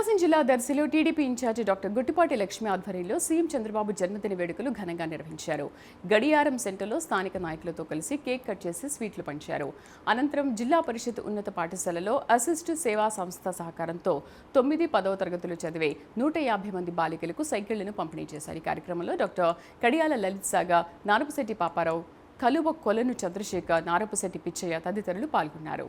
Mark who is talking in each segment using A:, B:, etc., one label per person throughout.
A: ప్రకాశం జిల్లా దర్శిలో TDP incharge doctor Guttipati Lakshmi ఆధ్వర్యంలో సీఎం చంద్రబాబు జన్మదిన వేడుకలు ఘనంగా నిర్వహించారు. గడియారం సెంటర్లో స్థానిక నాయకులతో కలిసి కేక్ కట్ చేసి స్వీట్లు పంచారు. అనంతరం జిల్లా పరిషత్ ఉన్నత పాఠశాలలో అసిస్ట్ సేవా సంస్థ సహకారంతో 9, 10వ తరగతులు చదివే 150 మంది బాలికలకు సైకిళ్లను పంపిణీ చేశారు. ఈ కార్యక్రమంలో డాక్టర్ కడియాల లలిత్ సాగా, నారపశెట్టి పాపారావు, కలువ కొలను చంద్రశేఖర్, నారపశెట్టి పిచ్చయ్య తదితరులు పాల్గొన్నారు.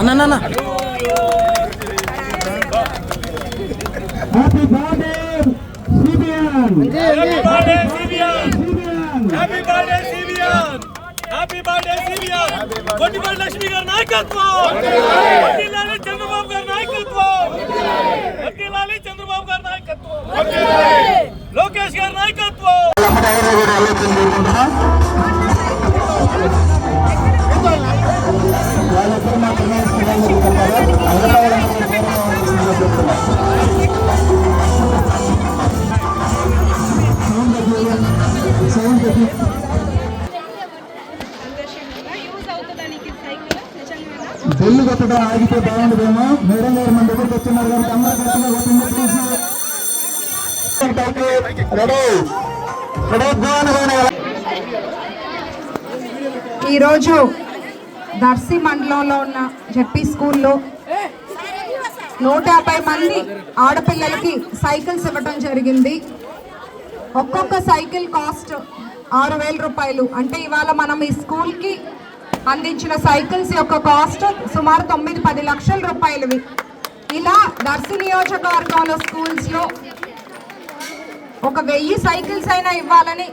B: అన్న
C: happy birthday CBN,
D: happy birthday CBN, happy birthday CBN, happy birthday CBN. Guttipati Lakshmi గారి నాయకత్వం, వర్ధిల్లాలి చంద్రబాబు గారి నాయకత్వం, వర్ధిల్లాలి చంద్రబాబు గారి నాయకత్వం, లోకేష్ గారి నాయకత్వం.
C: బెల్లు కొట్టడం ఆగితే బాగుండదేమో. మేడం గారు మన దగ్గరికి వచ్చినారు కాబట్టి
E: ఈరోజు దర్శి మండలంలో ఉన్న జెడ్పీ స్కూల్లో 150 మంది ఆడపిల్లలకి సైకిల్స్ ఇవ్వడం జరిగింది. ఒక్కొక్క సైకిల్ కాస్ట్ 6,000 రూపాయలు. అంటే ఇవాళ మనం ఈ స్కూల్కి అందించిన సైకిల్స్ యొక్క కాస్ట్ సుమారు 9-10 లక్షల రూపాయలవి. ఇలా దర్శి నియోజకవర్గంలో స్కూల్స్లో 1000 సైకిల్స్ అయినా ఇవ్వాలని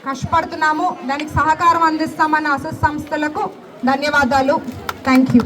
E: కష్టపడుతున్నాము. దానికి సహకారం అందిస్తామన్న అసెస్ సంస్థలకు ధన్యవాదాలు. Thank you.